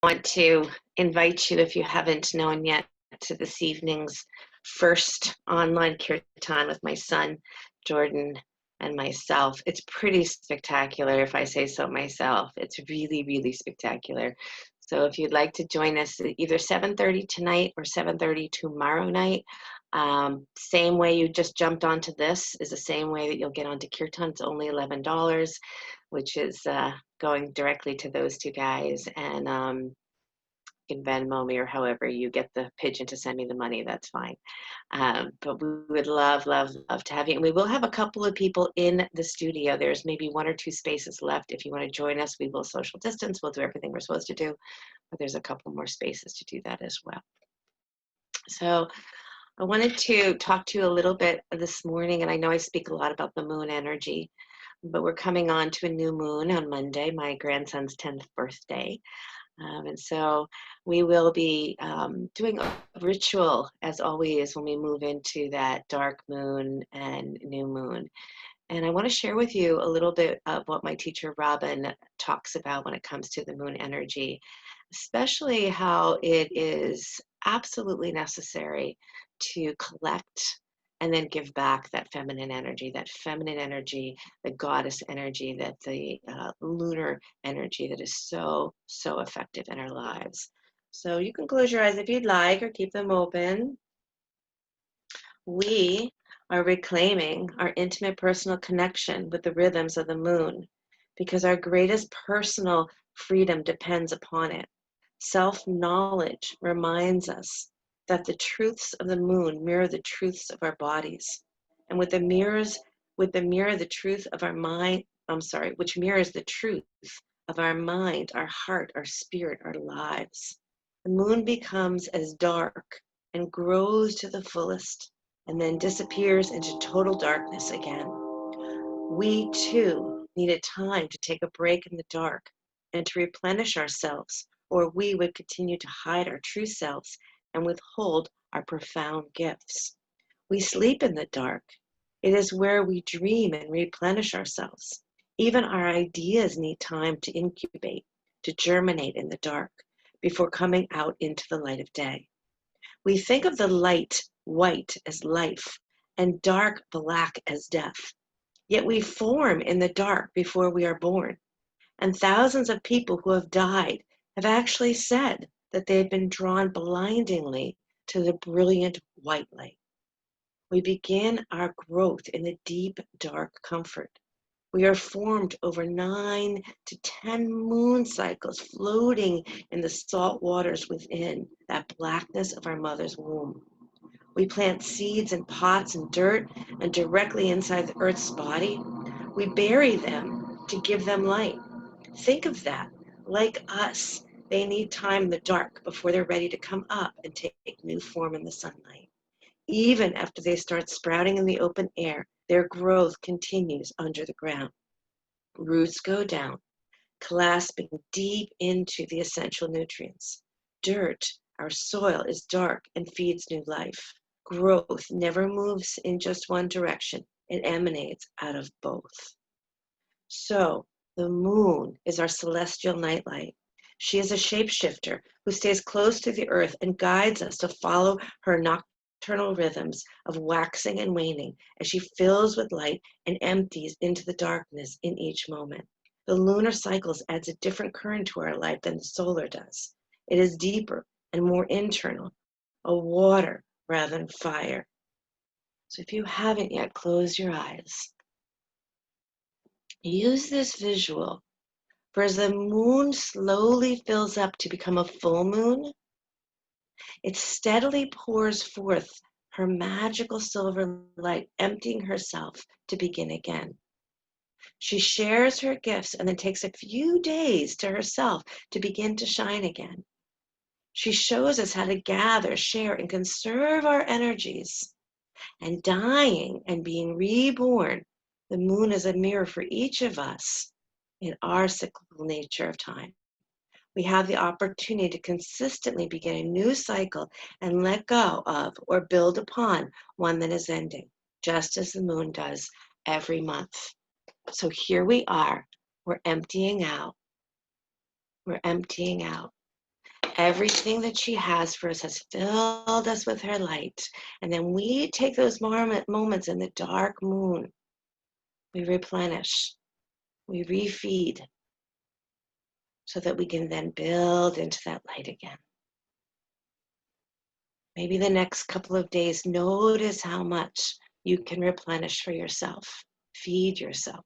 want to invite you, if you haven't known yet, to this evening's first online kirtan with my son, Jordan, and myself. It's pretty spectacular, if I say so myself. It's really, really spectacular. So if you'd like to join us either 7:30 tonight or 7:30 tomorrow night, same way you just jumped onto this is the same way that you'll get onto kirtan. It's only $11, which is going directly to those two guys. And you can Venmo me or however you get the pigeon to send me the money, that's fine. But we would love, love, love to have you. And we will have a couple of people in the studio. There's maybe 1 or 2 spaces left. If you want to join us, we will social distance. We'll do everything we're supposed to do. But there's a couple more spaces to do that as well. So I wanted to talk to you a little bit this morning, and I know I speak a lot about the moon energy, but we're coming on to a new moon on Monday, my grandson's 10th birthday. And so we will be doing a ritual, as always, when we move into that dark moon and new moon. And I want to share with you a little bit of what my teacher Robin talks about when it comes to the moon energy, especially how it is absolutely necessary to collect and then give back that feminine energy, the goddess energy, that the lunar energy that is so, so effective in our lives. So you can close your eyes if you'd like or keep them open. We are reclaiming our intimate personal connection with the rhythms of the moon because our greatest personal freedom depends upon it. Self-knowledge reminds us that the truths of the moon mirror the truths of our bodies. And with the mirror, the truth of our mind, which mirrors the truth of our mind, our heart, our spirit, our lives. The moon becomes as dark and grows to the fullest and then disappears into total darkness again. We too need a time to take a break in the dark and to replenish ourselves, or we would continue to hide our true selves and withhold our profound gifts. We sleep in the dark. It is where we dream and replenish ourselves. Even our ideas need time to incubate, to germinate in the dark before coming out into the light of day. We think of the light white as life and dark black as death. Yet we form in the dark before we are born. And thousands of people who have died have actually said that they have been drawn blindingly to the brilliant white light. We begin our growth in the deep, dark comfort. We are formed over 9 to 10 moon cycles, floating in the salt waters within that blackness of our mother's womb. We plant seeds in pots and dirt and directly inside the earth's body. We bury them to give them light. Think of that. Like us, they need time in the dark before they're ready to come up and take new form in the sunlight. Even after they start sprouting in the open air, their growth continues under the ground. Roots go down, clasping deep into the essential nutrients. Dirt, our soil, is dark and feeds new life. Growth never moves in just one direction. It emanates out of both. So, the moon is our celestial nightlight. She is a shapeshifter who stays close to the earth and guides us to follow her nocturnal rhythms of waxing and waning as she fills with light and empties into the darkness in each moment. The lunar cycles adds a different current to our life than the solar does. It is deeper and more internal, a water rather than fire. So if you haven't yet, close your eyes. Use this visual, for as the moon slowly fills up to become a full moon, it steadily pours forth her magical silver light, emptying herself to begin again. She shares her gifts and then takes a few days to herself to begin to shine again. She shows us how to gather, share, and conserve our energies. And dying and being reborn, the moon is a mirror for each of us in our cyclical nature of time. We have the opportunity to consistently begin a new cycle and let go of or build upon one that is ending, just as the moon does every month. So here we are. We're emptying out. We're emptying out. Everything that she has for us has filled us with her light. And then we take those moments in the dark moon. We replenish. We refeed so that we can then build into that light again. Maybe the next couple of days, notice how much you can replenish for yourself. Feed yourself.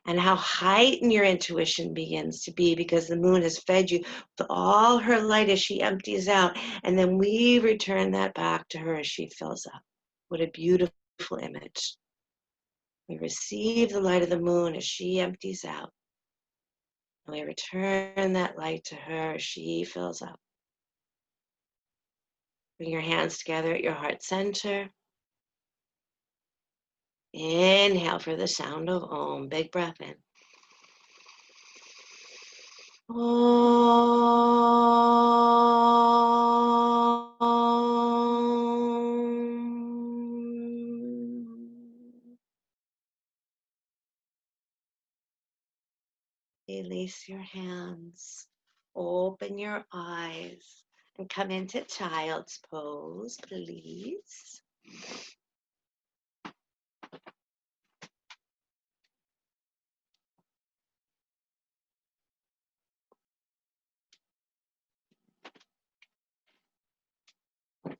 And how heightened your intuition begins to be because the moon has fed you with all her light as she empties out. And then we return that back to her as she fills up. What a beautiful image. We receive the light of the moon as she empties out. And we return that light to her as she fills up. Bring your hands together at your heart center. Inhale for the sound of Om. Big breath in. Release your hands, open your eyes, and come into child's pose, please.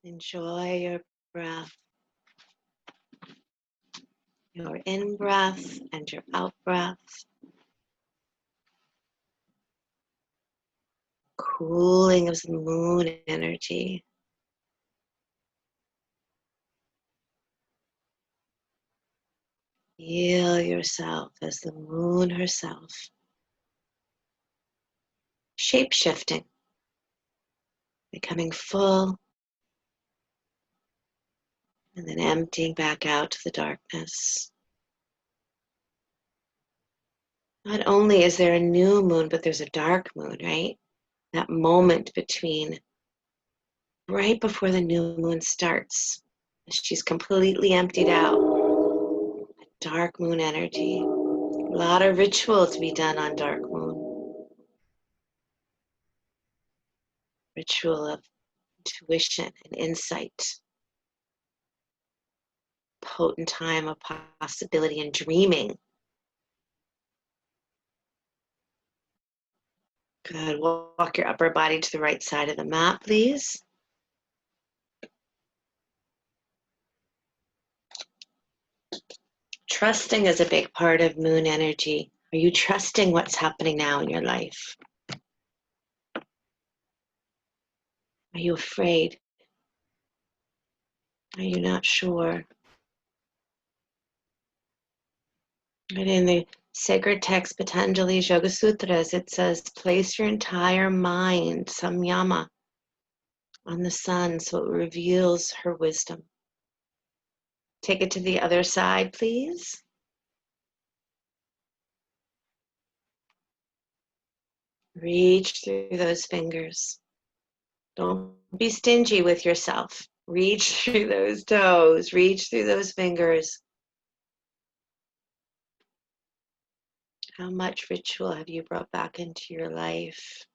Enjoy your breath, your in-breath and your out-breath. Cooling of the moon energy. Feel yourself as the moon herself, shape-shifting, becoming full, and then emptying back out to the darkness. Not only is there a new moon, but there's a dark moon, right? That moment between right before the new moon starts. She's completely emptied out. Dark moon energy. A lot of ritual to be done on dark moon. Ritual of intuition and insight. Potent time of possibility and dreaming. Good. Walk your upper body to the right side of the mat, please. Trusting is a big part of moon energy. Are you trusting what's happening now in your life? Are you afraid? Are you not sure? And in the sacred text, Patanjali's Yoga Sutras, it says, place your entire mind, samyama, on the sun so it reveals her wisdom. Take it to the other side, please. Reach through those fingers. Don't be stingy with yourself. Reach through those toes. Reach through those fingers. How much ritual have you brought back into your life?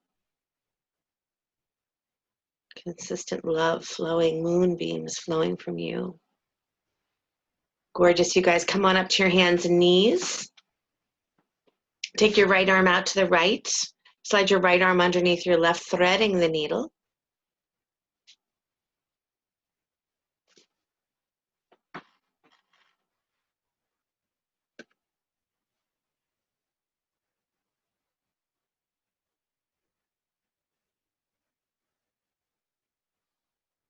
Consistent love flowing, moonbeams flowing from you. Gorgeous. You guys come on up to your hands and knees. Take your right arm out to the right. Slide your right arm underneath your left, threading the needle.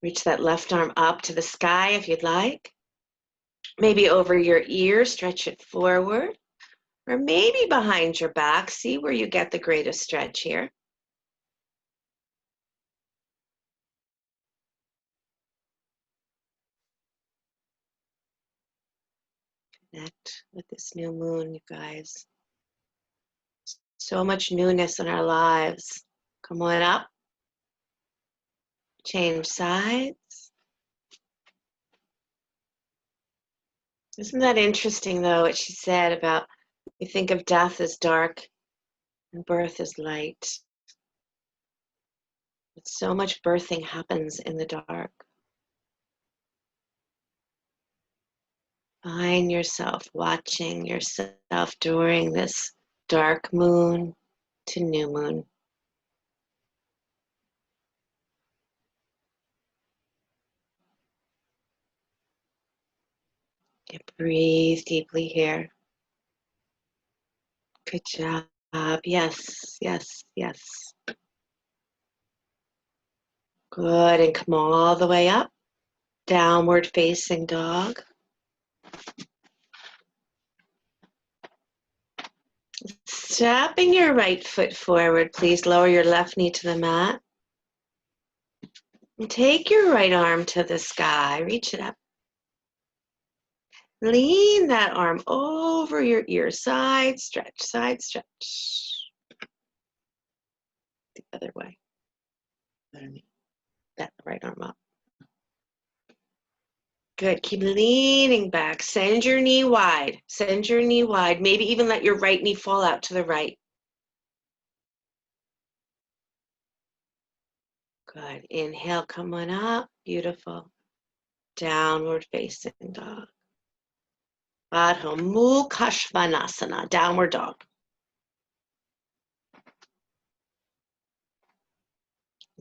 Reach that left arm up to the sky if you'd like. Maybe over your ear, stretch it forward. Or maybe behind your back. See where you get the greatest stretch here. Connect with this new moon, you guys. So much newness in our lives. Come on up. Change sides. Isn't that interesting, though, what she said about we think of death as dark and birth as light. But so much birthing happens in the dark. Find yourself watching yourself during this dark moon to new moon. You breathe deeply here. Good job. Yes, yes, yes. Good. And come all the way up. Downward facing dog. Stepping your right foot forward, please lower your left knee to the mat. And take your right arm to the sky. Reach it up. Lean that arm over your ear. Side stretch, side stretch. The other way. That right arm up. Good. Keep leaning back. Send your knee wide. Send your knee wide. Maybe even let your right knee fall out to the right. Good. Inhale, come on up. Beautiful. Downward facing dog. Adho Mukha Svanasana. Downward dog.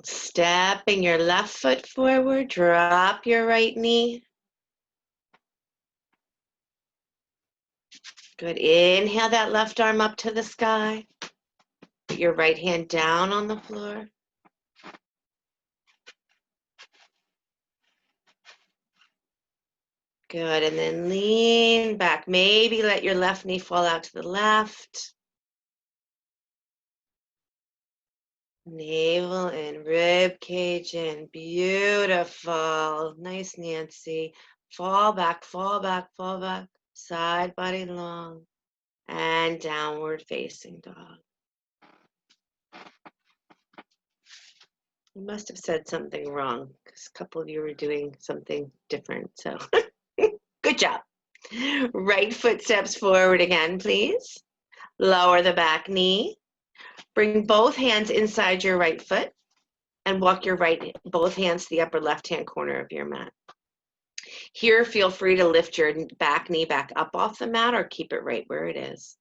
Stepping your left foot forward. Drop your right knee. Good. Inhale that left arm up to the sky. Put your right hand down on the floor. Good. And then lean back. Maybe let your left knee fall out to the left. Navel and rib cage in. Beautiful. Nice, Nancy. Fall back, fall back, fall back. Side body long. And downward facing dog. You must have said something wrong because a couple of you were doing something different. So good job. Right foot steps forward again, please. Lower the back knee. Bring both hands inside your right foot and walk your both hands to the upper left-hand corner of your mat. Here, feel free to lift your back knee back up off the mat or keep it right where it is.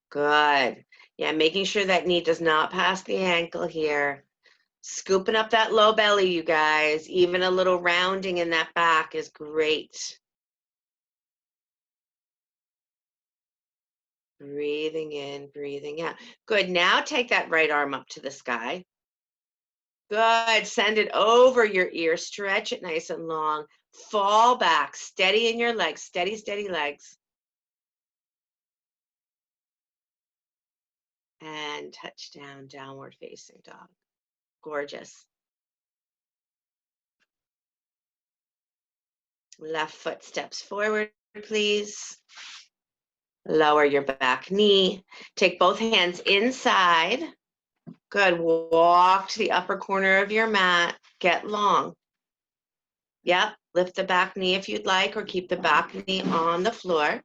Good. Yeah, making sure that knee does not pass the ankle here. Scooping up that low belly, you guys. Even a little rounding in that back is great. Breathing in, breathing out. Good. Now take that right arm up to the sky. Good. Send it over your ear. Stretch it nice and long. Fall back. Steady in your legs. Steady, steady legs. And touch down, downward facing dog. Gorgeous. Left foot steps forward, please. Lower your back knee. Take both hands inside. Good. Walk to the upper corner of your mat. Get long. Yep. Lift the back knee if you'd like, or keep the back knee on the floor.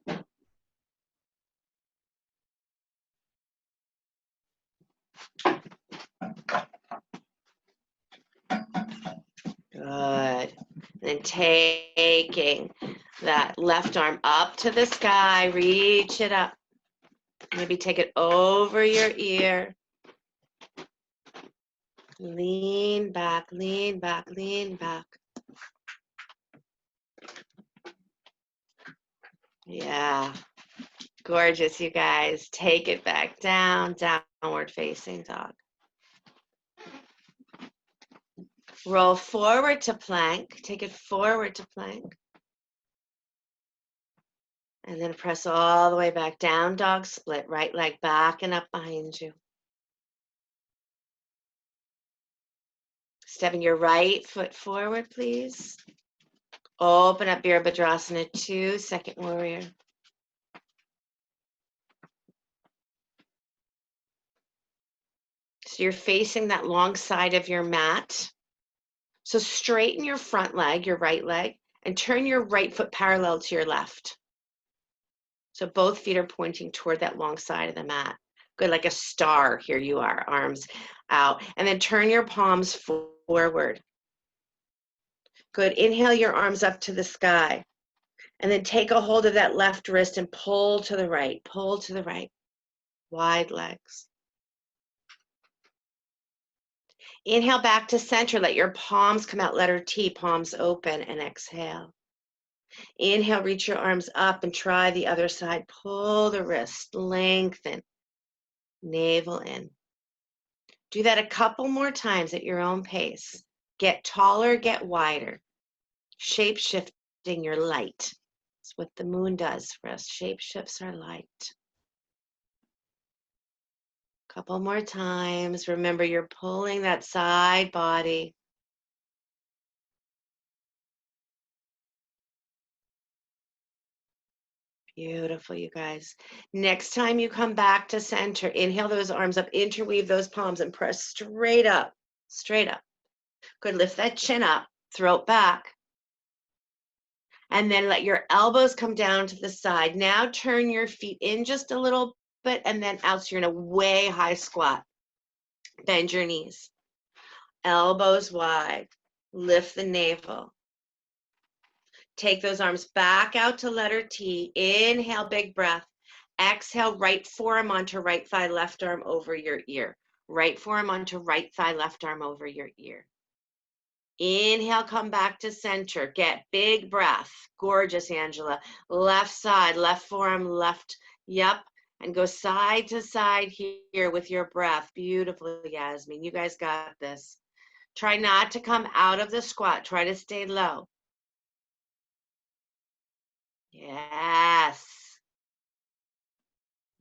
Good. And then taking that left arm up to the sky, reach it up. Maybe take it over your ear. Lean back, lean back, lean back. Yeah. Gorgeous, you guys. Take it back down, downward facing dog. Roll forward to plank. Take it forward to plank. And then press all the way back down, dog split. Right leg back and up behind you. Stepping your right foot forward, please. Open up Virabhadrasana 2, second warrior. So you're facing that long side of your mat. So straighten your front leg, your right leg, and turn your right foot parallel to your left. So both feet are pointing toward that long side of the mat. Good, like a star. Here you are, arms out. And then turn your palms forward. Good. Inhale your arms up to the sky. And then take a hold of that left wrist and pull to the right. Pull to the right. Wide legs. Inhale back to center. Let your palms come out. Letter T, palms open, and exhale. Inhale, reach your arms up and try the other side. Pull the wrist, lengthen, navel in. Do that a couple more times at your own pace. Get taller, get wider. Shape shifting your light. That's what the moon does for us. Shape shifts our light. Couple more times. Remember, you're pulling that side body. Beautiful, you guys. Next time you come back to center, inhale those arms up, interweave those palms, and press straight up. Straight up. Good. Lift that chin up, throat back. And then let your elbows come down to the side. Now turn your feet in just a little bit and then out. So you're in a way high squat. Bend your knees. Elbows wide. Lift the navel. Take those arms back out to letter T. Inhale, big breath. Exhale, right forearm onto right thigh, left arm over your ear. Right forearm onto right thigh, left arm over your ear. Inhale, come back to center. Get big breath. Gorgeous, Angela. Left side, left forearm, left. Yep. And go side to side here with your breath. Beautiful, Yasmin. You guys got this. Try not to come out of the squat. Try to stay low. Yes.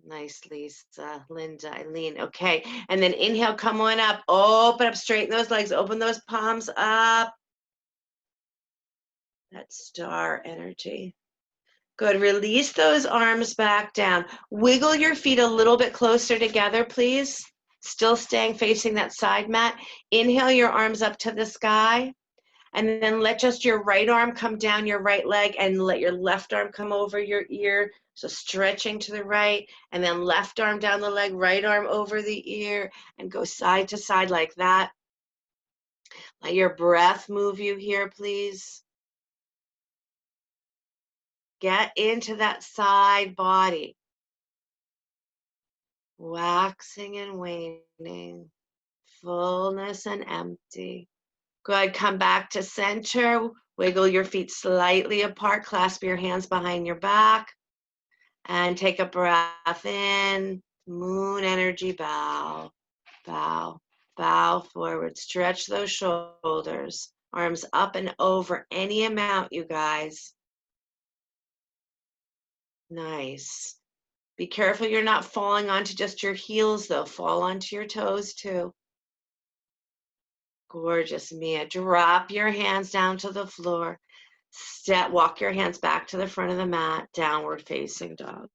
Nice, Lisa, Linda, Eileen. Okay. And then inhale, come on up. Open up, straighten those legs. Open those palms up. That star energy. Good. Release those arms back down. Wiggle your feet a little bit closer together, please. Still staying facing that side mat. Inhale your arms up to the sky. And then let just your right arm come down your right leg and let your left arm come over your ear. So stretching to the right, and then left arm down the leg, right arm over the ear, and go side to side like that. Let your breath move you here, please. Get into that side body. Waxing and waning, fullness and empty. Good, come back to center. Wiggle your feet slightly apart. Clasp your hands behind your back. And take a breath in. Moon energy, bow, bow, bow forward. Stretch those shoulders. Arms up and over any amount, you guys. Nice. Be careful you're not falling onto just your heels, though. Fall onto your toes, too. Gorgeous, Mia. Drop your hands down to the floor. Walk your hands back to the front of the mat. Downward facing dog.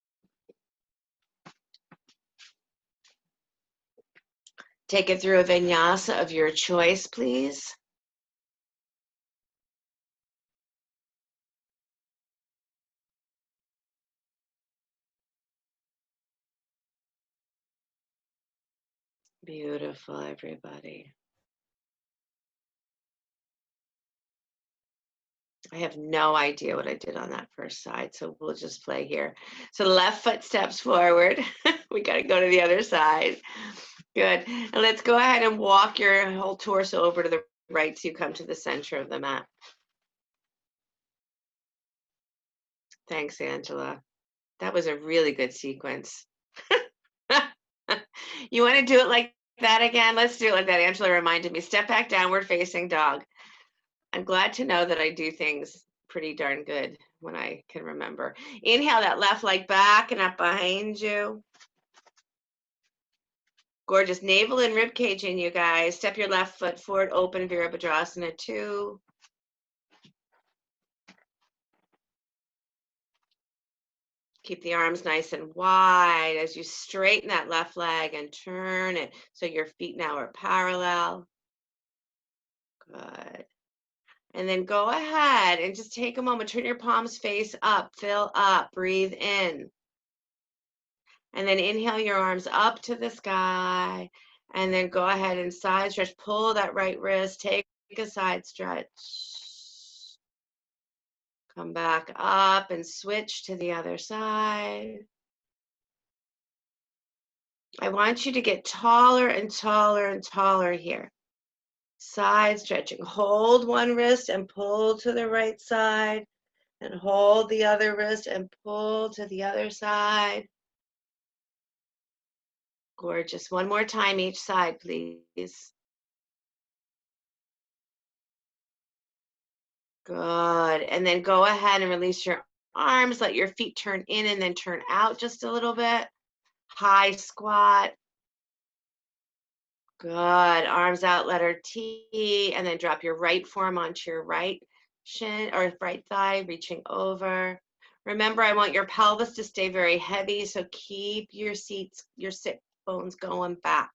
Take it through a vinyasa of your choice, please. Beautiful, everybody. I have no idea what I did on that first side, so we'll just play here. So left foot steps forward. We got to go to the other side. Good. And let's go ahead and walk your whole torso over to the right so you come to the center of the mat. Thanks, Angela. That was a really good sequence. You want to do it like that again? Let's do it like that. Angela reminded me. Step back, downward facing dog. I'm glad to know that I do things pretty darn good when I can remember. Inhale that left leg back and up behind you. Gorgeous. Navel and rib cage in, you guys. Step your left foot forward, open Virabhadrasana 2. Keep the arms nice and wide as you straighten that left leg and turn it so your feet now are parallel. Good. And then go ahead and just take a moment. Turn your palms face up. Fill up. Breathe in. And then inhale your arms up to the sky. And then go ahead and side stretch. Pull that right wrist. Take a side stretch. Come back up and switch to the other side. I want you to get taller and taller and taller here. Side stretching. Hold one wrist and pull to the right side. And hold the other wrist and pull to the other side. Gorgeous. One more time each side, please. Good. And then go ahead and release your arms. Let your feet turn in and then turn out just a little bit. High squat. Good. Arms out, letter T, and then drop your right forearm onto your right shin or right thigh, reaching over. Remember, I want your pelvis to stay very heavy, so keep your sit bones going back.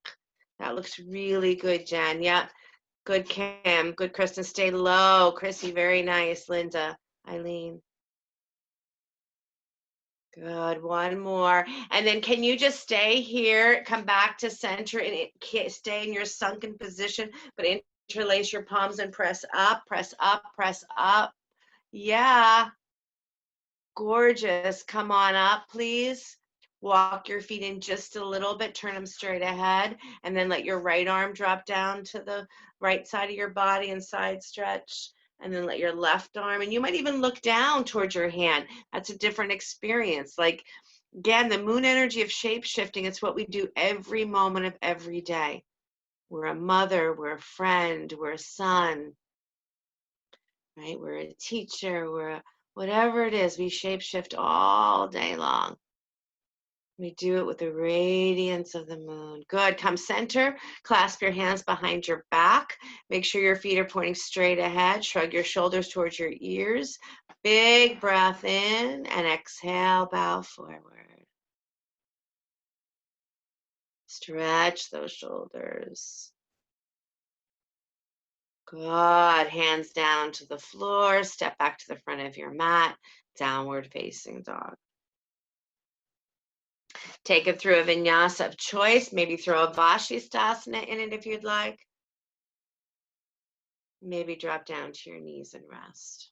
That looks really good, Jen. Yep. Good, Kim. Good, Kristen. Stay low. Chrissy, very nice. Linda, Eileen. Good. One more. And then can you just stay here, come back to center and stay in your sunken position, but interlace your palms and press up, press up, press up. Yeah. Gorgeous. Come on up, please. Walk your feet in just a little bit, turn them straight ahead, and then let your right arm drop down to the right side of your body and side stretch. And then let your left arm, and you might even look down towards your hand. That's a different experience. Like, again, the moon energy of shape shifting, it's what we do every moment of every day. We're a mother, we're a friend, we're a son, right? We're a teacher, whatever it is, we shape shift all day long. We do it with the radiance of the moon. Good. Come center. Clasp your hands behind your back. Make sure your feet are pointing straight ahead. Shrug your shoulders towards your ears. Big breath in and exhale, bow forward. Stretch those shoulders. Good. Hands down to the floor. Step back to the front of your mat. Downward facing dog. Take it through a vinyasa of choice. Maybe throw a Vashisthasana in it if you'd like. Maybe drop down to your knees and rest.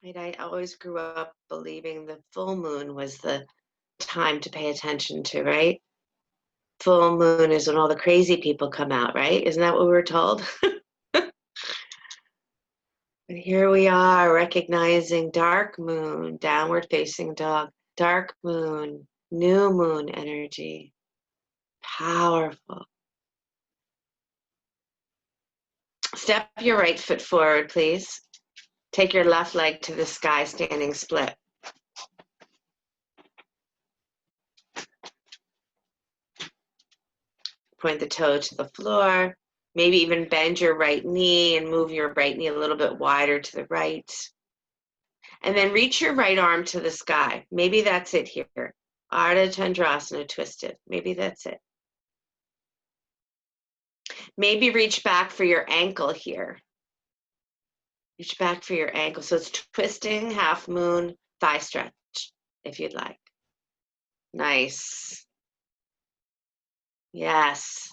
Right? I always grew up believing the full moon was the time to pay attention to, right? Full moon is when all the crazy people come out, right? Isn't that what we were told? But here we are recognizing dark moon, downward facing dog, dark moon, new moon energy. Powerful. Step your right foot forward, please. Take your left leg to the sky, standing split. Point the toe to the floor. Maybe even bend your right knee and move your right knee a little bit wider to the right. And then reach your right arm to the sky. Maybe that's it here. Ardha Chandrasana, twisted. Maybe that's it. Maybe reach back for your ankle here. Reach back for your ankle. So it's twisting, half moon, thigh stretch, if you'd like. Nice. Yes.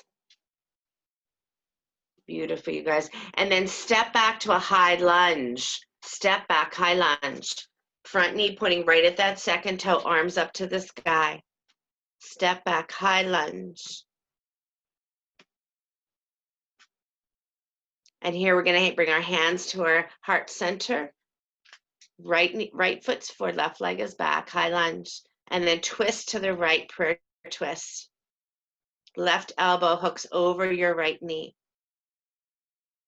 Beautiful, you guys. And then step back to a high lunge. Step back, high lunge. Front knee pointing right at that second toe, arms up to the sky. Step back, high lunge. And here we're going to bring our hands to our heart center. Right foot's forward, left leg is back, high lunge. And then twist to the right, prayer twist. Left elbow hooks over your right knee.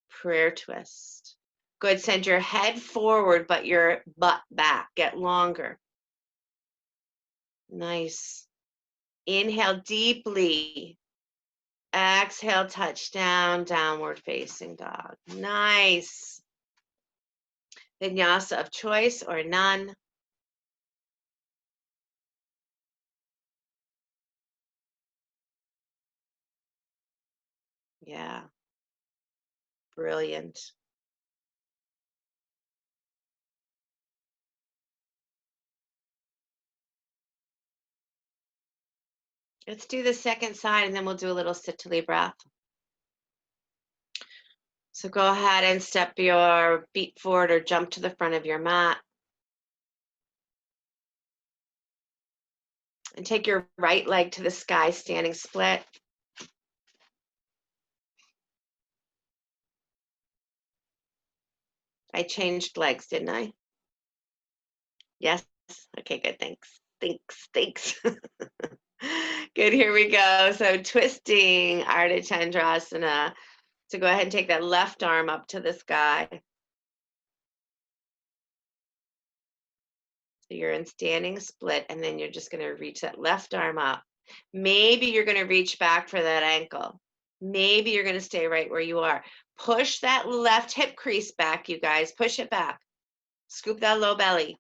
Prayer twist. Good. Send your head forward, but your butt back. Get longer. Nice. Inhale deeply. Exhale, touch down, downward facing dog. Nice. Vinyasa of choice or none. Yeah. Brilliant. Let's do the second side and then we'll do a little sit-to-lee breath. So go ahead and step your feet forward or jump to the front of your mat. And take your right leg to the sky, standing split. I changed legs, didn't I? Yes. Okay, good. Thanks. Thanks. Good. Here we go. So twisting Ardha Chandrasana. So go ahead and take that left arm up to the sky. So you're in standing split, and then you're just going to reach that left arm up. Maybe you're going to reach back for that ankle. Maybe you're going to stay right where you are. Push that left hip crease back, you guys. Push it back. Scoop that low belly.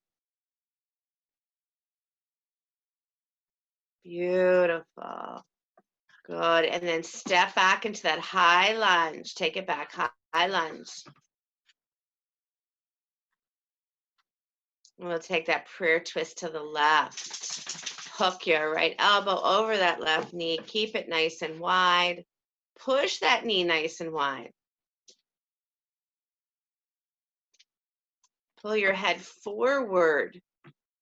Beautiful. Good. And then step back into that high lunge. Take it back. High lunge. We'll take that prayer twist to the left. Hook your right elbow over that left knee. Keep it nice and wide. Push that knee nice and wide. Pull your head forward.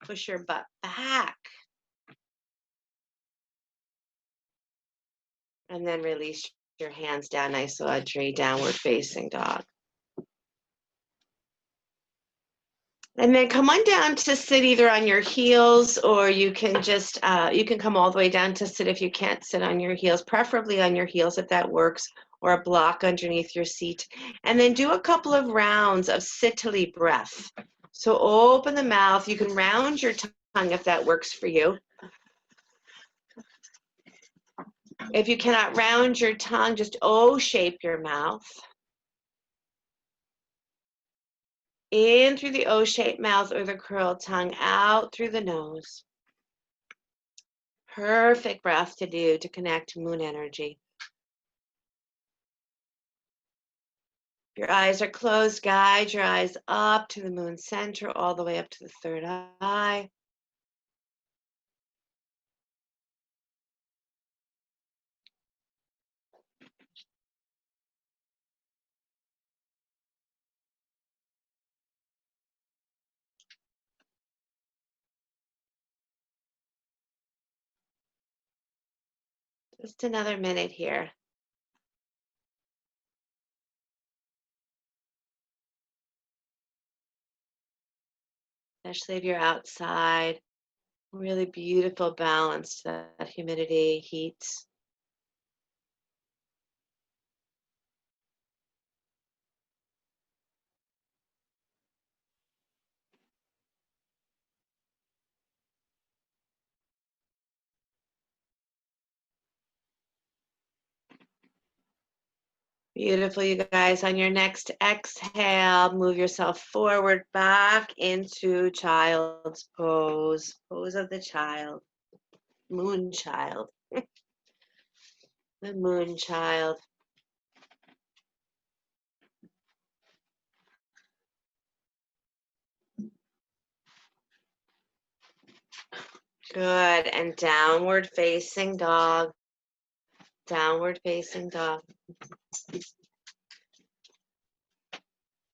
Push your butt back. And then release your hands down, Isodri, downward facing dog. And then come on down to sit either on your heels, or you can just, you can come all the way down to sit if you can't sit on your heels, preferably on your heels if that works, or a block underneath your seat. And then do a couple of rounds of sit-to-lee breath. So open the mouth. You can round your tongue if that works for you. If you cannot round your tongue, just O-shape your mouth. In through the O-shaped mouth or the curled tongue, out through the nose. Perfect breath to do to connect moon energy. Your eyes are closed. Guide your eyes up to the moon center, all the way up to the third eye. Just another minute here. Especially if you're outside. Really beautiful balance to that humidity, heat. Beautiful, you guys. On your next exhale, move yourself forward back into child's pose. Pose of the child. Moon child. The moon child. Good. And downward facing dog. Downward facing dog.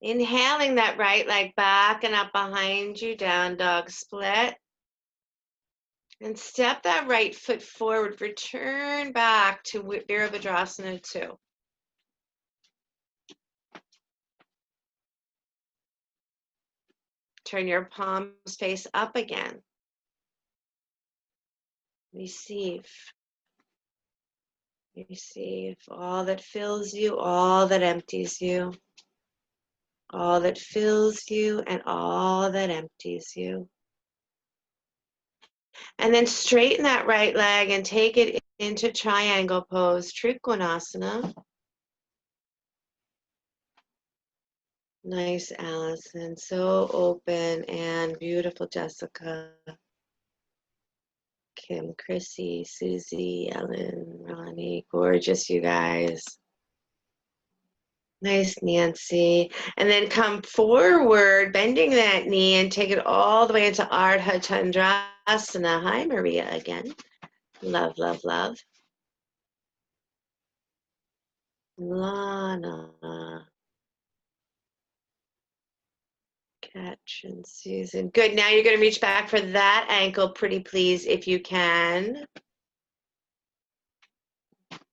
Inhaling that right leg back and up behind you, down dog split. And step that right foot forward. Return back to Virabhadrasana 2. Turn your palms face up again. Receive. Receive all that fills you, all that empties you. All that fills you and all that empties you. And then straighten that right leg and take it into triangle pose, Trikonasana. Nice, Allison. So open and beautiful, Jessica. Kim, Chrissy, Susie, Ellen, Ronnie. Gorgeous, you guys. Nice, Nancy. And then come forward, bending that knee and take it all the way into Ardha Chandrasana. Hi, Maria again. Love, love, love. Lana. Catch and Susan. Good. Now you're going to reach back for that ankle, pretty please, if you can.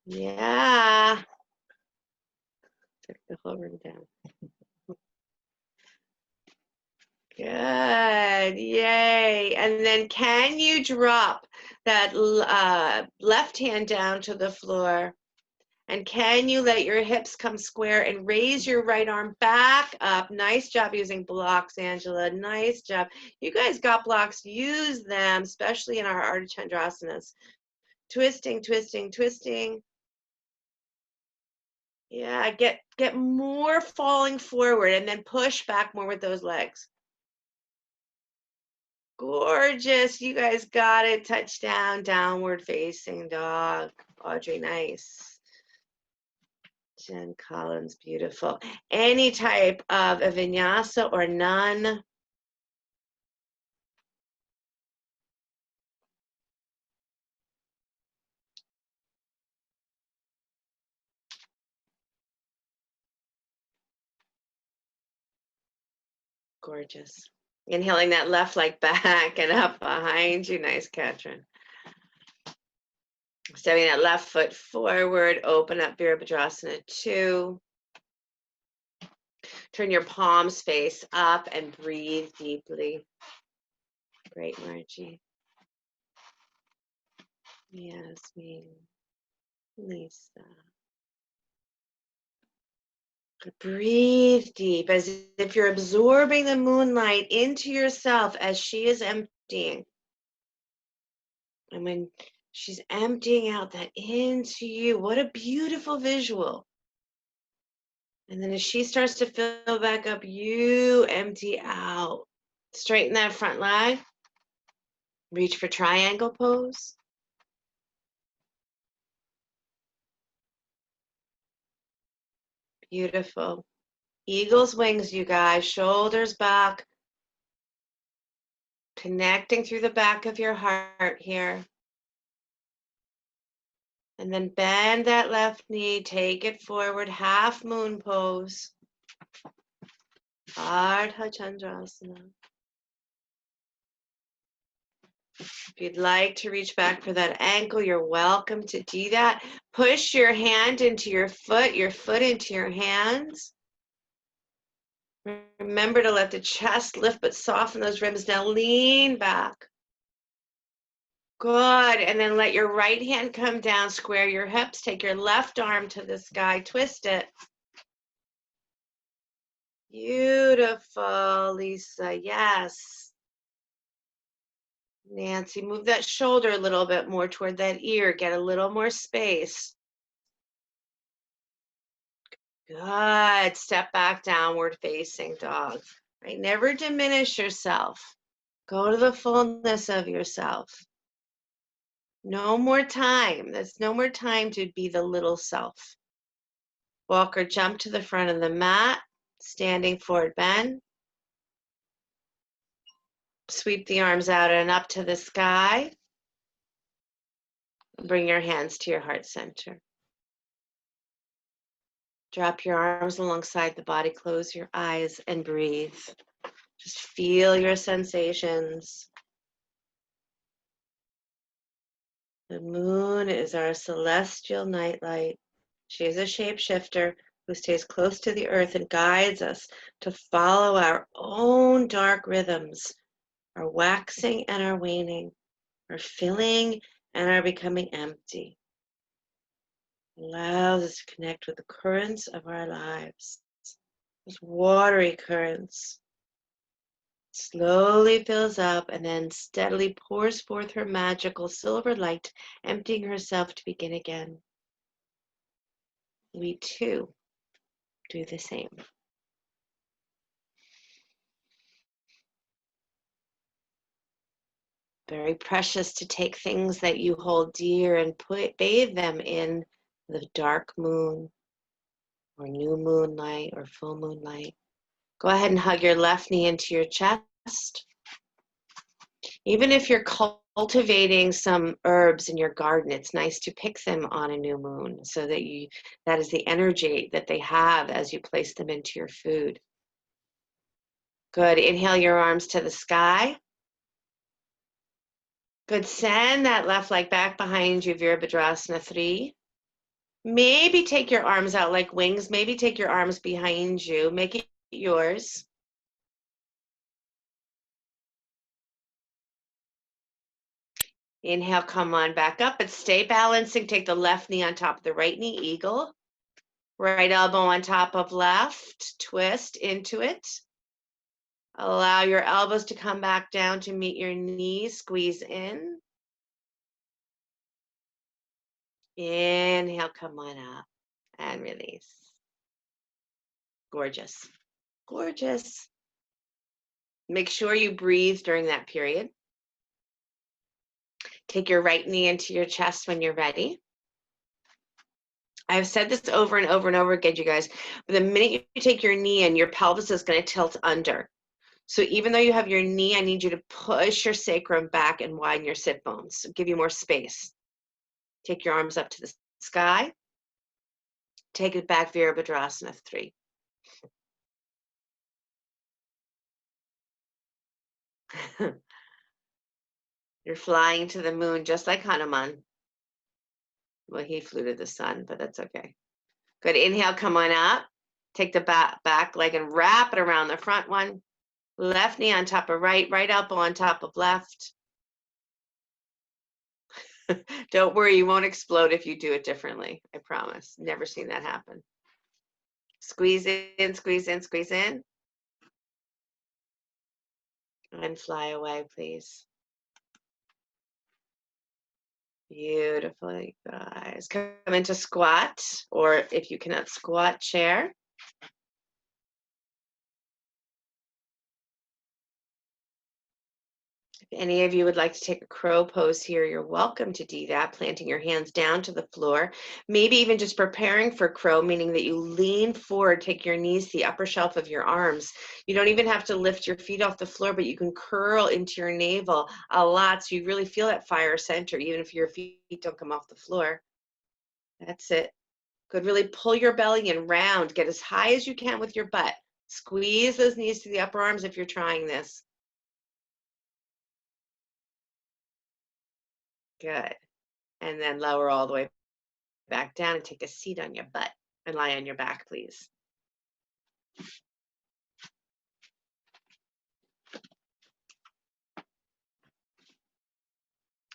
Yeah. Took the whole room down. Good. Yay. And then can you drop that left hand down to the floor? And can you let your hips come square and raise your right arm back up? Nice job using blocks, Angela. Nice job. You guys got blocks. Use them, especially in our Ardha Chandrasanas. Twisting, twisting, twisting. Yeah, get more falling forward and then push back more with those legs. Gorgeous. You guys got it. Touchdown, downward facing dog. Audrey, nice. Jen Collins, beautiful. Any type of a vinyasa or none? Gorgeous. Inhaling that left leg back and up behind you. Nice, Katrin. Stepping that left foot forward. Open up Virabhadrasana 2. Turn your palms face up and breathe deeply. Great, Margie. Yasmin. Lisa. Breathe deep as if you're absorbing the moonlight into yourself as she is emptying. And when she's emptying out that into you, what a beautiful visual. And then as she starts to fill back up, you empty out. Straighten that front leg. Reach for triangle pose. Beautiful. Eagle's wings, you guys. Shoulders back. Connecting through the back of your heart here. And then bend that left knee. Take it forward. Half moon pose. Ardha Chandrasana. If you'd like to reach back for that ankle, you're welcome to do that. Push your hand into your foot into your hands. Remember to let the chest lift, but soften those ribs. Now lean back. Good. And then let your right hand come down, square your hips, take your left arm to the sky, twist it. Beautiful, Lisa. Yes. Nancy, move that shoulder a little bit more toward that ear. Get a little more space. Good. Step back, downward facing dog. Right? Never diminish yourself. Go to the fullness of yourself. No more time. There's no more time to be the little self. Walk or jump to the front of the mat. Standing forward bend. Sweep the arms out and up to the sky. Bring your hands to your heart center. Drop your arms alongside the body. Close your eyes and breathe. Just feel your sensations. The moon is our celestial nightlight. She is a shapeshifter who stays close to the earth and guides us to follow our own dark rhythms, our waxing and our waning, our filling and our becoming empty. Allows us to connect with the currents of our lives. Those watery currents. Slowly fills up and then steadily pours forth her magical silver light, emptying herself to begin again. We too do the same. Very precious to take things that you hold dear and bathe them in the dark moon. or new moonlight or full moonlight. Go ahead and hug your left knee into your chest. Even if you're cultivating some herbs in your garden, it's nice to pick them on a new moon so that that is the energy that they have as you place them into your food. Good. Inhale your arms to the sky. Good. Send that left leg back behind you, Virabhadrasana 3. Maybe take your arms out like wings. Maybe take your arms behind you. Make it yours. Inhale, come on back up, but stay balancing. Take the left knee on top of the right knee, eagle. Right elbow on top of left, twist into it. Allow your elbows to come back down to meet your knees, squeeze in. Inhale, come on up and release. Gorgeous, gorgeous. Make sure you breathe during that period. Take your right knee into your chest when you're ready. I've said this over and over and over again, you guys, but the minute you take your knee in, your pelvis is going to tilt under. So even though you have your knee, I need you to push your sacrum back and widen your sit bones, give you more space. Take your arms up to the sky. Take it back, Virabhadrasana 3. You're flying to the moon just like Hanuman. Well, he flew to the sun, but that's okay. Good. Inhale, come on up. Take the back leg and wrap it around the front one. Left knee on top of right, right elbow on top of left. Don't worry, you won't explode if you do it differently. I promise. Never seen that happen. Squeeze in, squeeze in, squeeze in. And fly away, please. Beautiful, you guys. Come into squat, or if you cannot squat, chair. If any of you would like to take a crow pose here, you're welcome to do that, planting your hands down to the floor. Maybe even just preparing for crow, meaning that you lean forward, take your knees to the upper shelf of your arms. You don't even have to lift your feet off the floor, but you can curl into your navel a lot so you really feel that fire center, even if your feet don't come off the floor. That's it. Good. Really pull your belly in round. Get as high as you can with your butt. Squeeze those knees to the upper arms if you're trying this. Good. And then lower all the way back down and take a seat on your butt and lie on your back, please.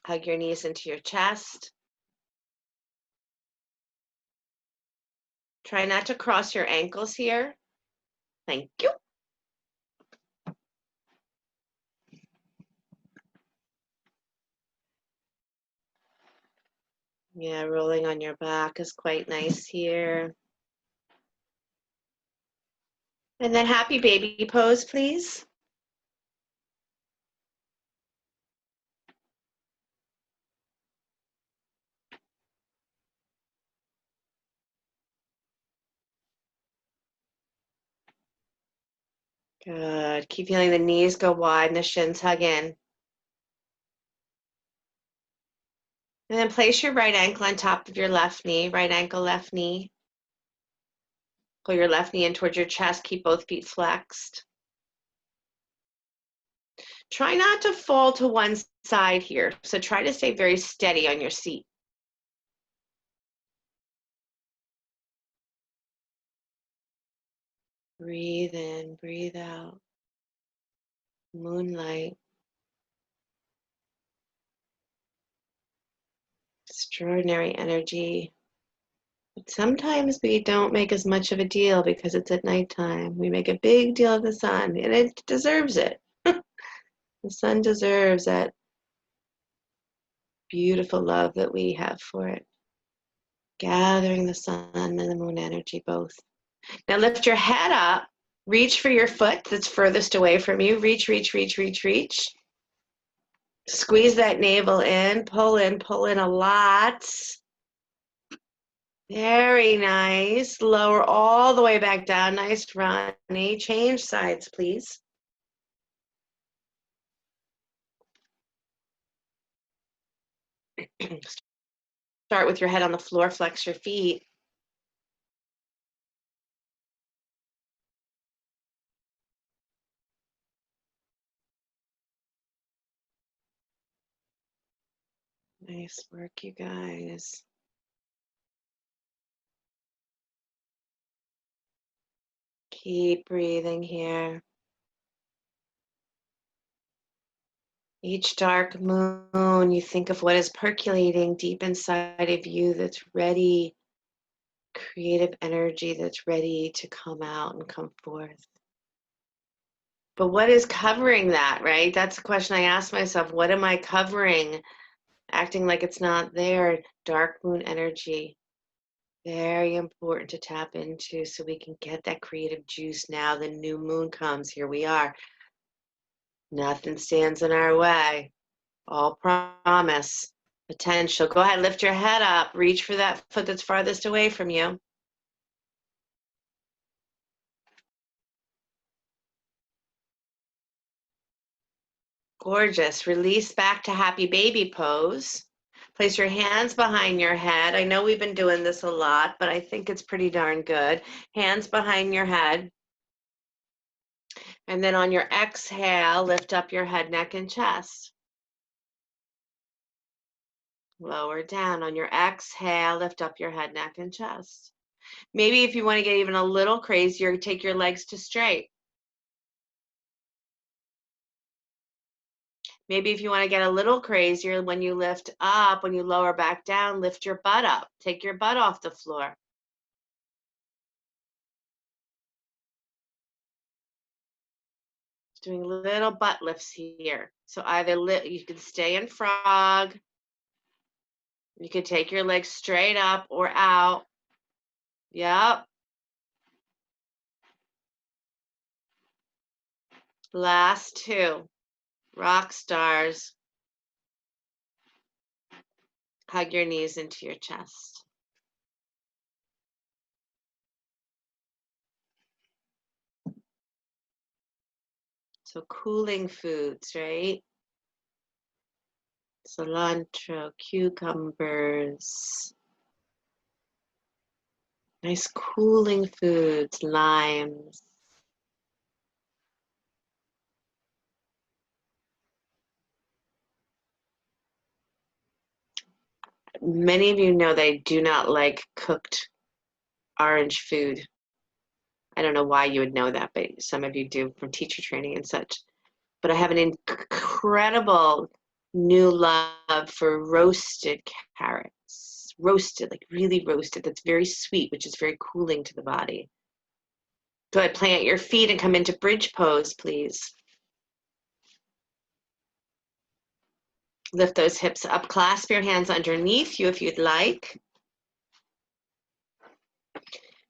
Hug your knees into your chest. Try not to cross your ankles here. Thank you. Yeah, rolling on your back is quite nice here. And then happy baby pose, please. Good. Keep feeling the knees go wide and the shins hug in. And then place your right ankle on top of your left knee, right ankle, left knee. Pull your left knee in towards your chest. Keep both feet flexed. Try not to fall to one side here. So try to stay very steady on your seat. Breathe in, breathe out. Moonlight. Extraordinary energy. But sometimes we don't make as much of a deal because it's at nighttime. We make a big deal of the sun, and it deserves it. The sun deserves that beautiful love that we have for it. Gathering the sun and the moon energy both. Now lift your head up. Reach for your foot that's furthest away from you. Reach, reach, reach, reach, reach. Squeeze that navel in, pull in a lot. Very nice. Lower all the way back down. Nice, Ronnie. Change sides, please. Start with your head on the floor. Flex your feet. Nice work, you guys. Keep breathing here. Each dark moon, you think of what is percolating deep inside of you that's ready, creative energy that's ready to come out and come forth. But what is covering that, right? That's the question I ask myself. What am I covering? Acting like it's not there. Dark moon energy. Very important to tap into so we can get that creative juice now. The new moon comes. Here we are. Nothing stands in our way. All promise. Potential. Go ahead, lift your head up. Reach for that foot that's farthest away from you. Gorgeous. Release back to happy baby pose. Place your hands behind your head. I know we've been doing this a lot, but I think it's pretty darn good. Hands behind your head. And then on your exhale, lift up your head, neck, and chest. Lower down. On your exhale, lift up your head, neck, and chest. Maybe if you want to get even a little crazier, take your legs to straight. Maybe if you want to get a little crazier, when you lift up, when you lower back down, lift your butt up. Take your butt off the floor. Doing little butt lifts here. So either you can stay in frog, you could take your legs straight up or out. Yep. Last two. Rock stars. Hug your knees into your chest. So cooling foods, right? Cilantro, cucumbers. Nice cooling foods, limes. Many of you know that I do not like cooked orange food. I don't know why you would know that, but some of you do from teacher training and such. But I have an incredible new love for roasted carrots. Roasted, like really roasted. That's very sweet, which is very cooling to the body. Go ahead, plant your feet and come into bridge pose, please. Lift those hips up. Clasp your hands underneath you if you'd like.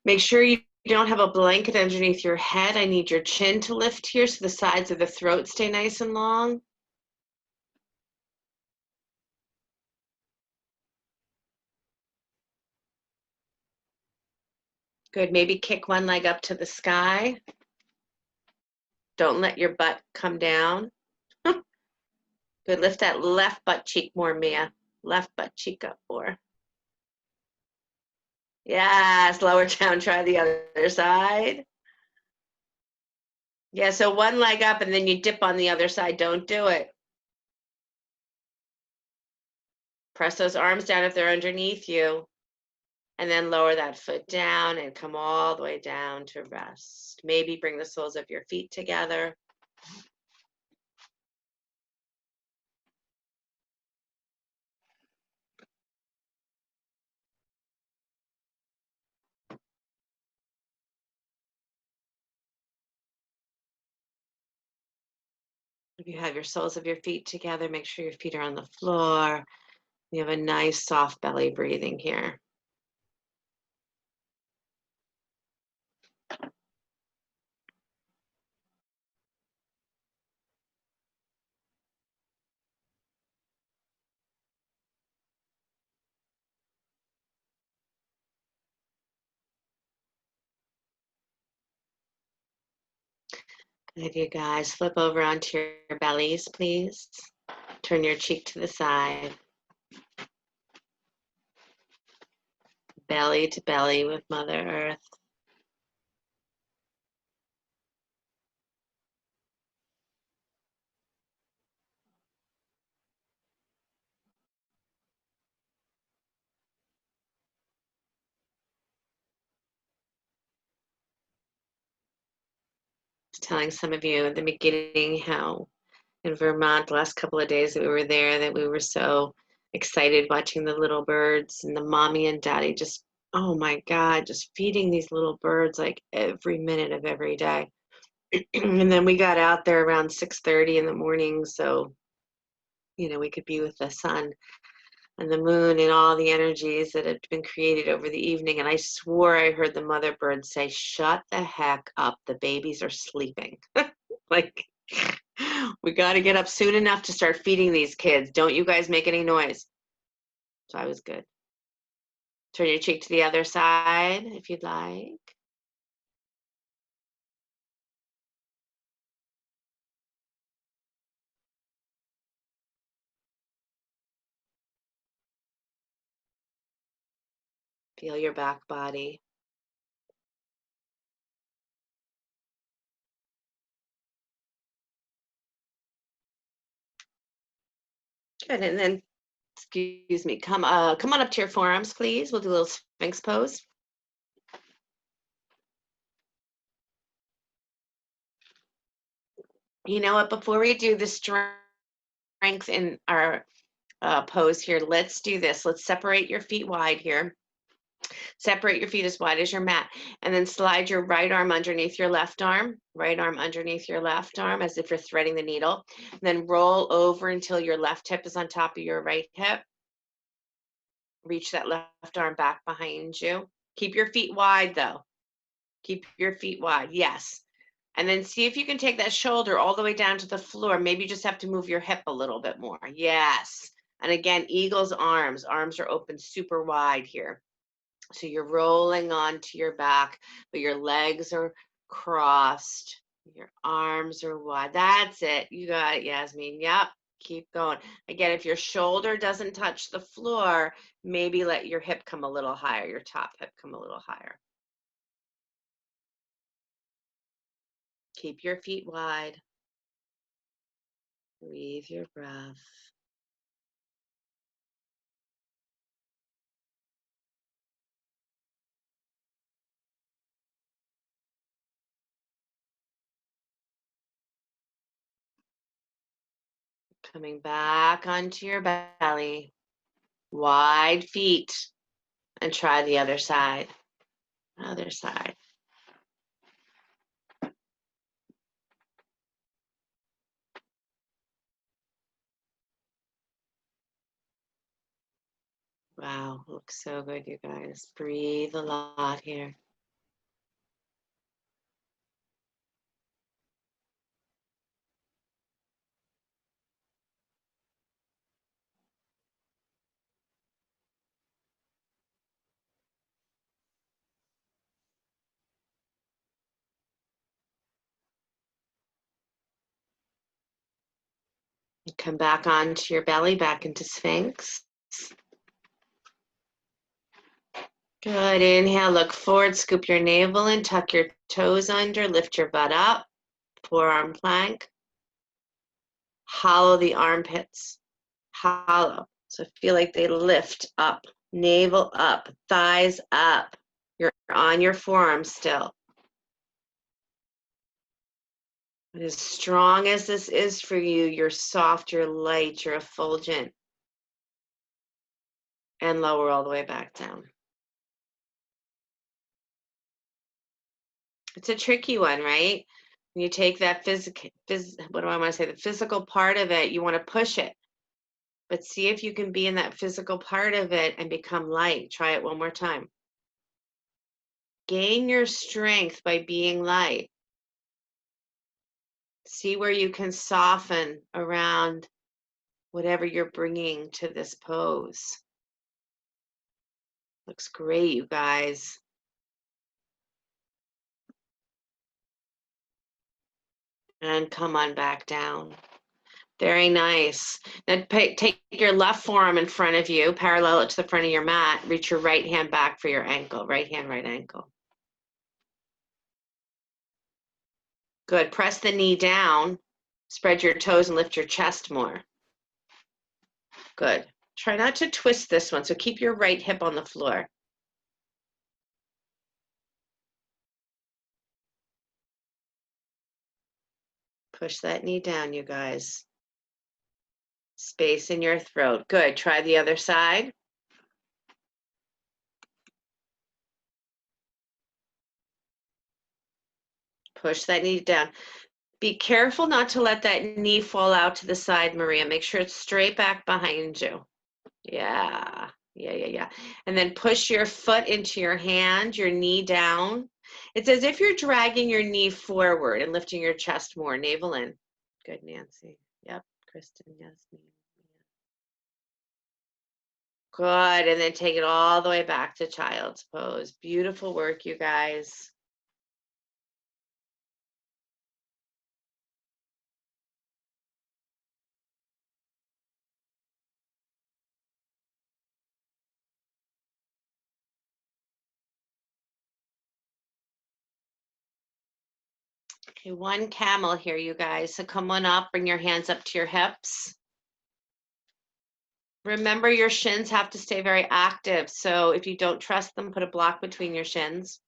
Make sure you don't have a blanket underneath your head. I need your chin to lift here so the sides of the throat stay nice and long. Good. Maybe kick one leg up to the sky. Don't let your butt come down. Good. Lift that left butt cheek more, Mia. Left butt cheek up more. Yes. Lower down. Try the other side. Yeah. So one leg up and then you dip on the other side. Don't do it. Press those arms down if they're underneath you. And then lower that foot down and come all the way down to rest. Maybe bring the soles of your feet together. If you have your soles of your feet together, make sure your feet are on the floor. You have a nice soft belly breathing here. Good, you guys. Flip over onto your bellies, please. Turn your cheek to the side. Belly to belly with Mother Earth. Telling some of you at the beginning how in Vermont the last couple of days that we were there that we were so excited watching the little birds and the mommy and daddy just, oh my God, just feeding these little birds like every minute of every day. And then we got out there around 6:30 in the morning so we could be with the sun and the moon and all the energies that had been created over the evening. And I swore I heard the mother bird say, "Shut the heck up, the babies are sleeping." Like, we got to get up soon enough to start feeding these kids. Don't you guys make any noise. So I was good. Turn your cheek to the other side if you'd like. Feel your back body. Good. And then, excuse me, come on up to your forearms, please. We'll do a little Sphinx pose. You know what? Before we do the strength in our pose here, let's do this. Let's separate your feet wide here. Separate your feet as wide as your mat, and then slide your right arm underneath your left arm, as if you're threading the needle. And then roll over until your left hip is on top of your right hip. Reach that left arm back behind you. Keep your feet wide though. Keep your feet wide, yes. And then see if you can take that shoulder all the way down to the floor. Maybe you just have to move your hip a little bit more. Yes. And again, eagle's arms. Arms are open super wide here. So you're rolling onto your back, but your legs are crossed. Your arms are wide. That's it. You got it, Yasmin. Yep. Keep going. Again, if your shoulder doesn't touch the floor, maybe let your hip come a little higher, your top hip come a little higher. Keep your feet wide. Breathe your breath. Coming back onto your belly. Wide feet. And try the other side. Other side. Wow, looks so good, you guys. Breathe a lot here. Come back onto your belly, back into Sphinx. Good. Inhale, look forward, scoop your navel in, tuck your toes under, lift your butt up, forearm plank. Hollow the armpits. Hollow. So feel like they lift up, navel up, thighs up. You're on your forearm still. And as strong as this is for you, you're soft, you're light, you're effulgent. And lower all the way back down. It's a tricky one, right? When you take that what do I want to say? The physical part of it, you want to push it. But see if you can be in that physical part of it and become light. Try it one more time. Gain your strength by being light. See where you can soften around whatever you're bringing to this pose. Looks great, you guys. And come on back down. Very nice. Then take your left forearm in front of you, parallel it to the front of your mat. Reach your right hand back for your ankle. Right hand, right ankle. Good. Press the knee down. Spread your toes and lift your chest more. Good. Try not to twist this one, so keep your right hip on the floor. Push that knee down, you guys. Space in your throat. Good. Try the other side. Push that knee down. Be careful not to let that knee fall out to the side, Maria. Make sure it's straight back behind you. Yeah. Yeah. And then push your foot into your hand, your knee down. It's as if you're dragging your knee forward and lifting your chest more. Navel in. Good, Nancy. Yep. Kristen, Yasmin. Good. And then take it all the way back to child's pose. Beautiful work, you guys. Okay, one camel here, you guys. So come on up, bring your hands up to your hips. Remember, your shins have to stay very active. So if you don't trust them, put a block between your shins.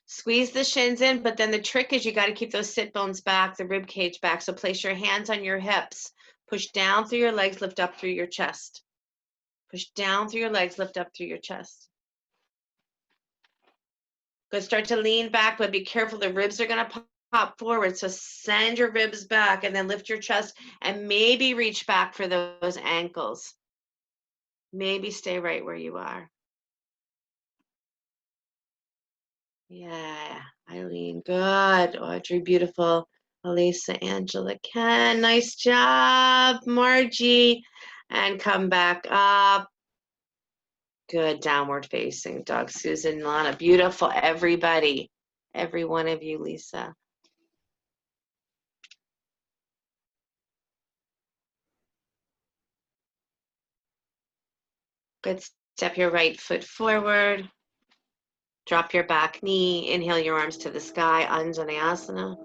Squeeze the shins in, but then the trick is you got to keep those sit bones back, the rib cage back. So place your hands on your hips. Push down through your legs, lift up through your chest. Push down through your legs, lift up through your chest. Good. Start to lean back, but be careful. The ribs are going to pop forward. So send your ribs back and then lift your chest and maybe reach back for those ankles. Maybe stay right where you are. Yeah, Eileen, good. Audrey, beautiful. Elisa, Angela, Ken, nice job. Margie, and come back up. Good, downward facing dog. Susan, Lana, beautiful. Everybody, every one of you, Lisa. Good. Step your right foot forward. Drop your back knee. Inhale your arms to the sky. Anjaneyasana.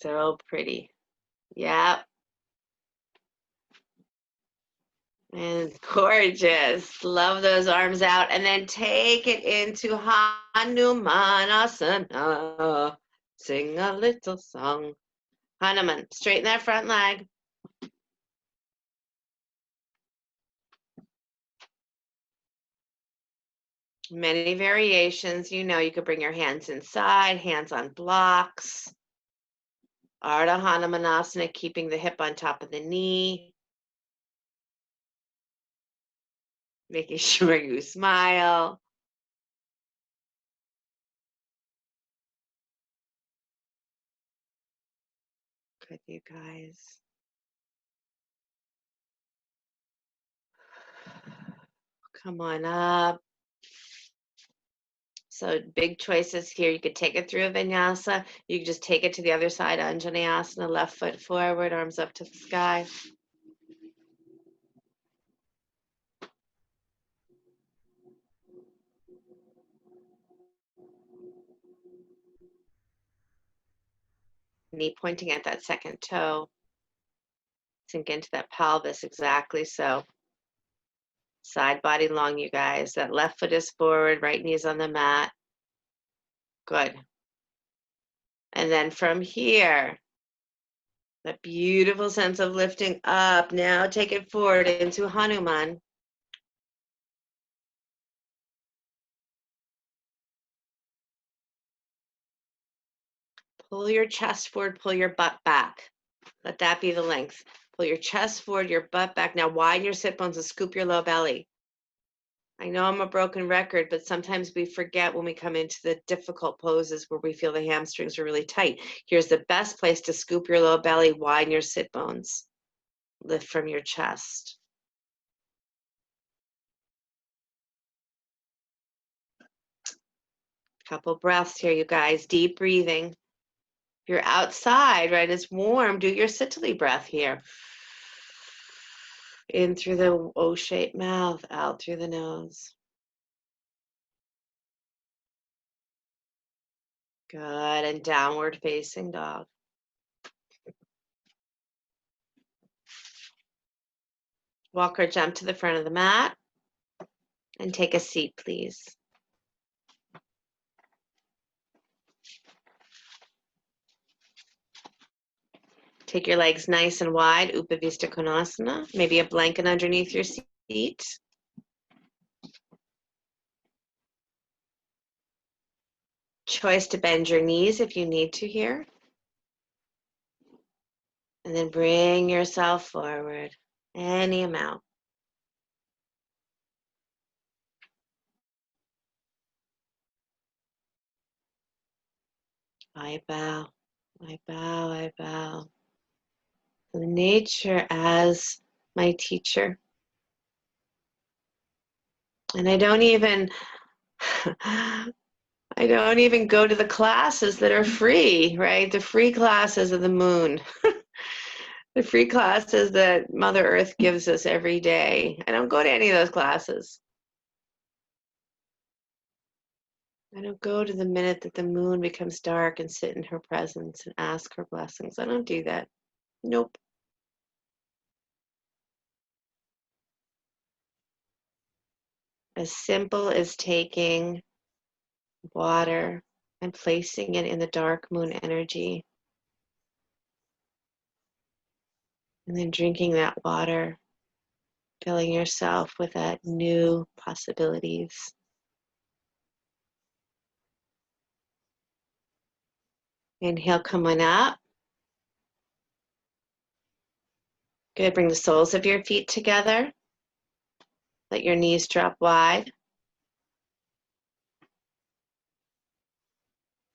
So pretty. Yep. And gorgeous. Love those arms out. And then take it into Hanumanasana. Sing a little song. Hanuman. Straighten that front leg. Many variations. You know, you could bring your hands inside, hands on blocks. Ardha Hanumanasana, keeping the hip on top of the knee. Making sure you smile. Good, you guys. Come on up. So big choices here. You could take it through a vinyasa. You could just take it to the other side, Anjaneyasana, left foot forward, arms up to the sky. Knee pointing at that second toe. Sink into that pelvis, exactly so. Side body long, you guys. That left foot is forward, right knee is on the mat. Good. And then from here, that beautiful sense of lifting up. Now take it forward into Hanuman. Pull your chest forward, pull your butt back. Let that be the length. Pull your chest forward, your butt back. Now widen your sit bones and scoop your low belly. I know I'm a broken record, but sometimes we forget when we come into the difficult poses where we feel the hamstrings are really tight. Here's the best place to scoop your low belly, widen your sit bones. Lift from your chest. Couple breaths here, you guys. Deep breathing. If you're outside, right, it's warm, do your Sitali breath here. In through the O-shaped mouth, out through the nose. Good, and downward facing dog. Walk or jump to the front of the mat and take a seat, please. Take your legs nice and wide, Upavista Konasana. Maybe a blanket underneath your seat. Choice to bend your knees if you need to here. And then bring yourself forward, any amount. I bow, I bow, I bow. Nature as my teacher. And I don't even go to the classes that are free, right? The free classes of the moon. The free classes that Mother Earth gives us every day. I don't go to any of those classes. I don't go to the minute that the moon becomes dark and sit in her presence and ask her blessings. I don't do that. Nope. As simple as taking water and placing it in the dark moon energy, and then drinking that water, filling yourself with that new possibilities. Inhale, come on up. Good, bring the soles of your feet together. Let your knees drop wide.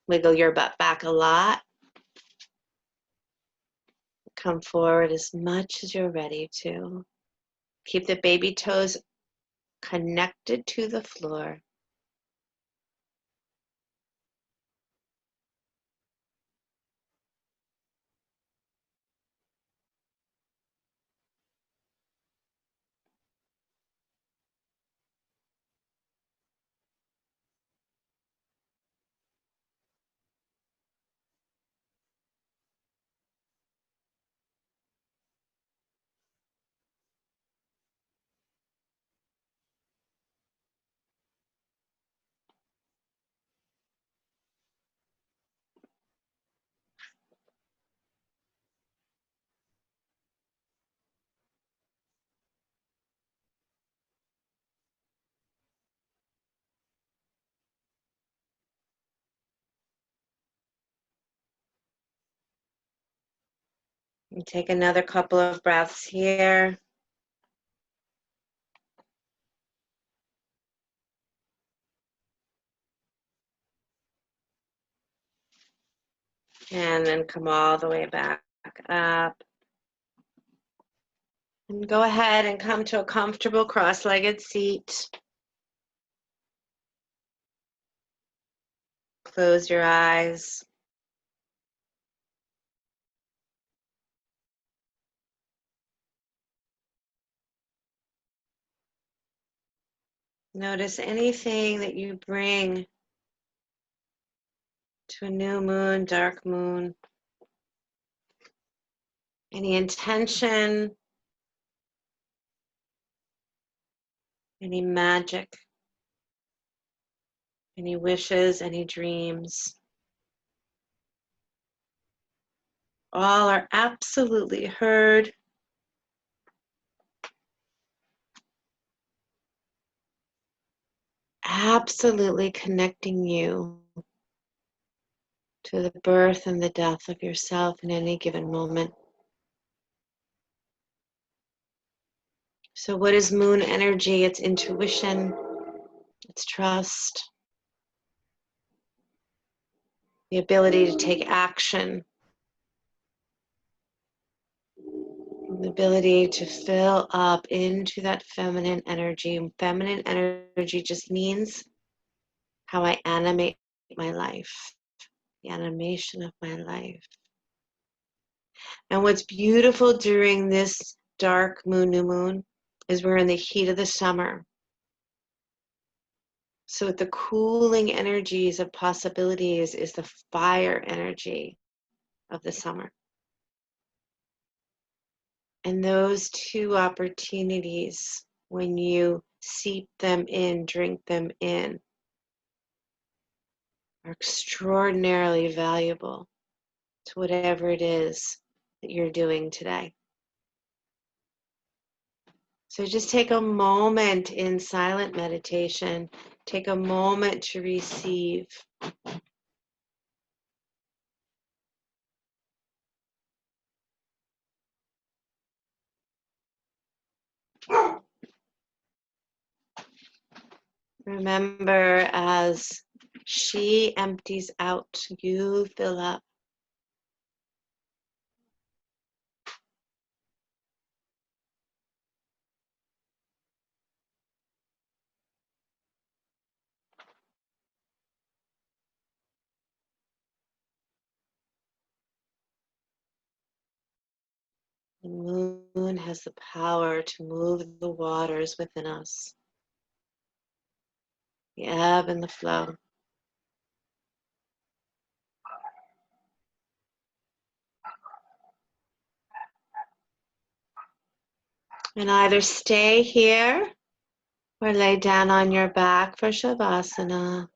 Wiggle your butt back a lot. Come forward as much as you're ready to. Keep the baby toes connected to the floor. And take another couple of breaths here. And then come all the way back up. And go ahead and come to a comfortable cross-legged seat. Close your eyes. Notice anything that you bring to a new moon, dark moon. Any intention, any magic, any wishes, any dreams. All are absolutely heard. Absolutely connecting you to the birth and the death of yourself in any given moment. So what is moon energy? It's intuition, it's trust, the ability to take action, the ability to fill up into that feminine energy. Feminine energy just means how I animate my life, the animation of my life. And what's beautiful during this dark moon, new moon, is we're in the heat of the summer. So with the cooling energies of possibilities is the fire energy of the summer. And those two opportunities, when you seep them in, drink them in, are extraordinarily valuable to whatever it is that you're doing today. So just take a moment in silent meditation, take a moment to receive. Remember, as she empties out, you fill up. The moon has the power to move the waters within us, the ebb and the flow. And either stay here or lay down on your back for Shavasana.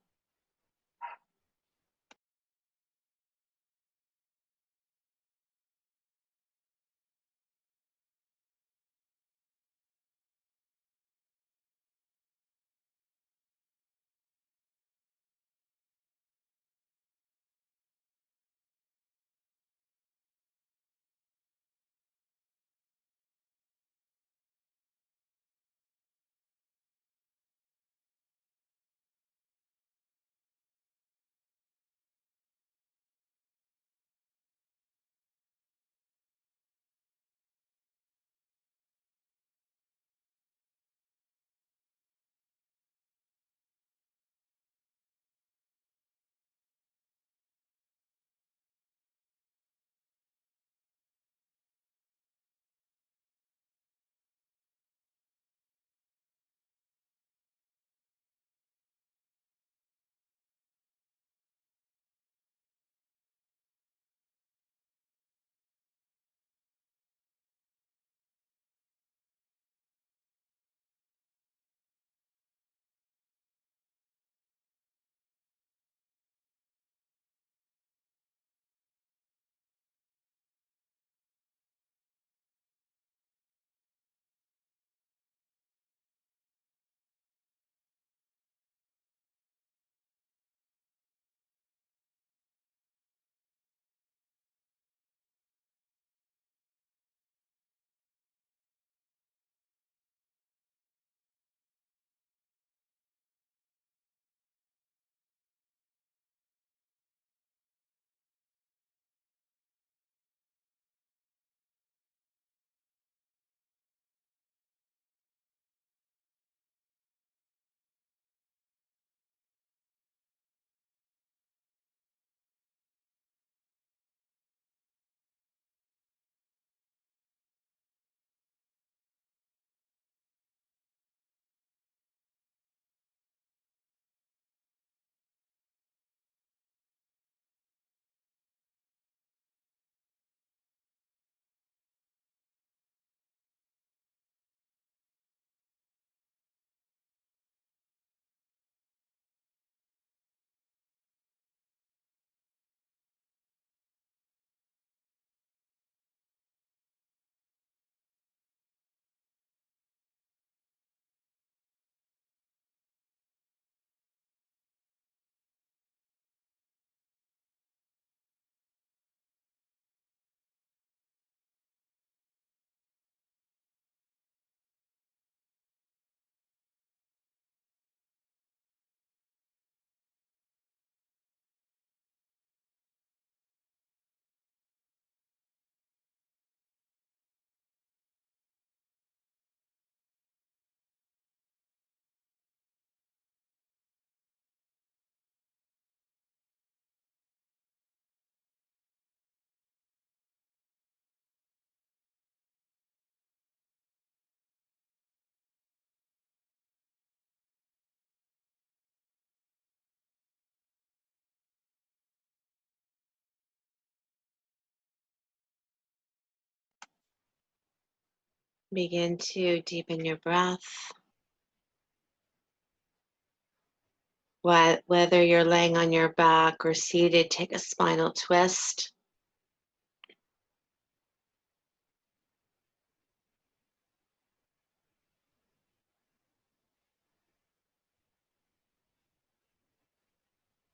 Begin to deepen your breath. Whether you're laying on your back or seated, take a spinal twist.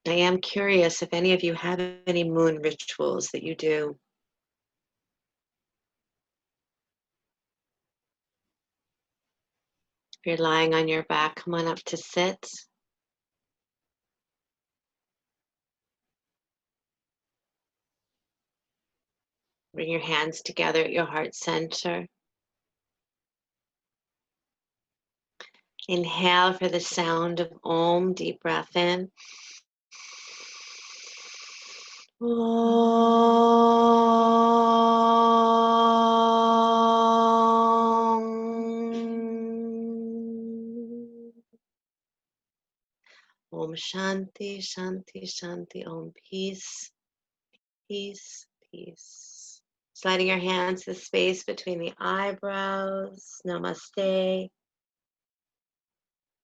I am curious if any of you have any moon rituals that you do. If you're lying on your back, come on up to sit. Bring your hands together at your heart center. Inhale for the sound of Om, deep breath in. Om Shanti, Shanti, Shanti, Om peace, peace, peace. Sliding your hands to the space between the eyebrows. Namaste.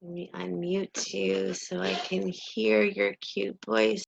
Let me unmute you so I can hear your cute voice.